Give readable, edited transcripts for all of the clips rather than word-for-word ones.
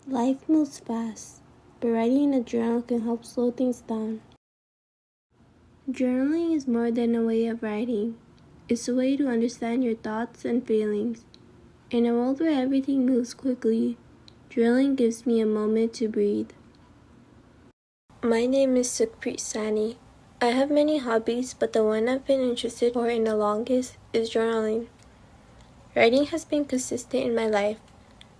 Life moves fast, but writing in a journal can help slow things down. Journaling is more than a way of writing. It's a way to understand your thoughts and feelings. In a world where everything moves quickly, journaling gives me a moment to breathe. My name is Sukhpreet. I have many hobbies, but the one I've been interested for in the longest is journaling. Writing has been consistent in my life.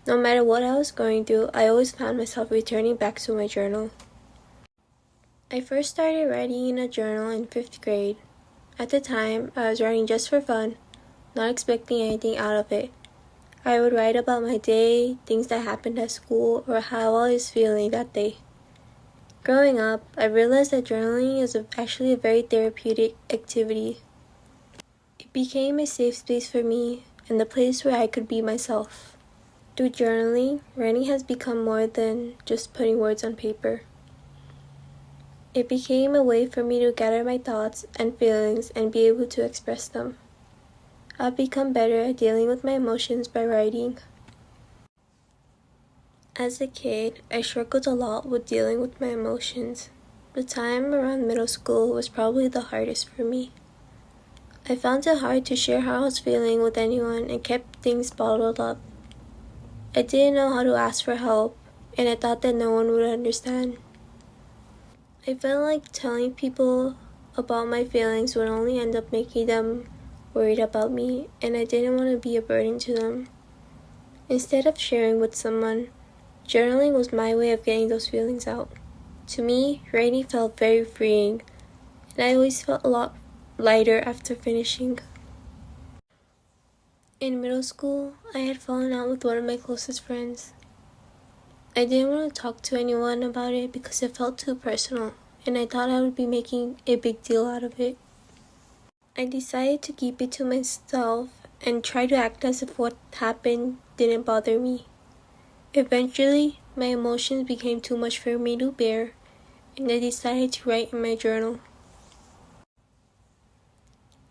No matter what I was going through, I always found myself returning back to my journal. I first started writing in a journal in 5th grade. At the time, I was writing just for fun, not expecting anything out of it. I would write about my day, things that happened at school, or how I was feeling that day. Growing up, I realized that journaling is actually a very therapeutic activity. It became a safe space for me and the place where I could be myself. Through journaling, writing has become more than just putting words on paper. It became a way for me to gather my thoughts and feelings and be able to express them. I've become better at dealing with my emotions by writing. As a kid, I struggled a lot with dealing with my emotions. The time around middle school was probably the hardest for me. I found it hard to share how I was feeling with anyone and kept things bottled up. I didn't know how to ask for help, and I thought that no one would understand. I felt like telling people about my feelings would only end up making them worried about me, and I didn't want to be a burden to them. Instead of sharing with someone, journaling was my way of getting those feelings out. To me, writing felt very freeing, and I always felt a lot lighter after finishing. In middle school, I had fallen out with one of my closest friends. I didn't want to talk to anyone about it because it felt too personal, and I thought I would be making a big deal out of it. I decided to keep it to myself and try to act as if what happened didn't bother me. Eventually, my emotions became too much for me to bear, and I decided to write in my journal.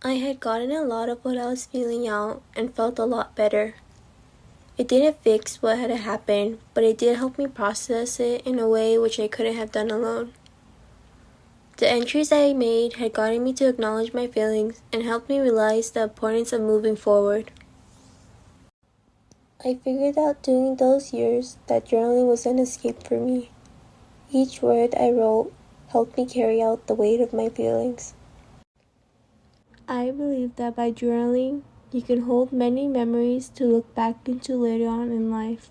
I had gotten a lot of what I was feeling out and felt a lot better. It didn't fix what had happened, but it did help me process it in a way which I couldn't have done alone. The entries I made had gotten me to acknowledge my feelings and helped me realize the importance of moving forward. I figured out during those years that journaling was an escape for me. Each word I wrote helped me carry out the weight of my feelings. I believe that by journaling, you can hold many memories to look back into later on in life.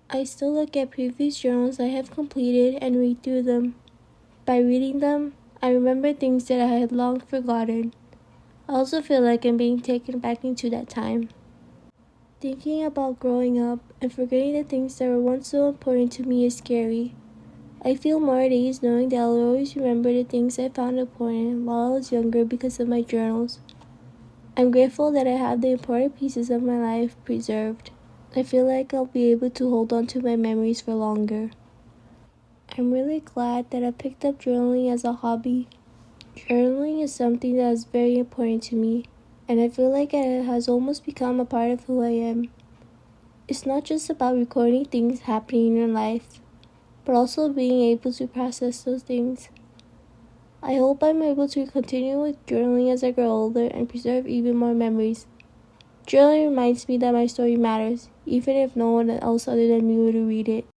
I still look at previous journals I have completed and read through them. By reading them, I remember things that I had long forgotten. I also feel like I'm being taken back into that time. Thinking about growing up and forgetting the things that were once so important to me is scary. I feel more at ease knowing that I'll always remember the things I found important while I was younger because of my journals. I'm grateful that I have the important pieces of my life preserved. I feel like I'll be able to hold on to my memories for longer. I'm really glad that I picked up journaling as a hobby. Journaling is something that is very important to me, and I feel like it has almost become a part of who I am. It's not just about recording things happening in your life, but also being able to process those things. I hope I'm able to continue with journaling as I grow older and preserve even more memories. Journaling reminds me that my story matters, even if no one else other than me were to read it.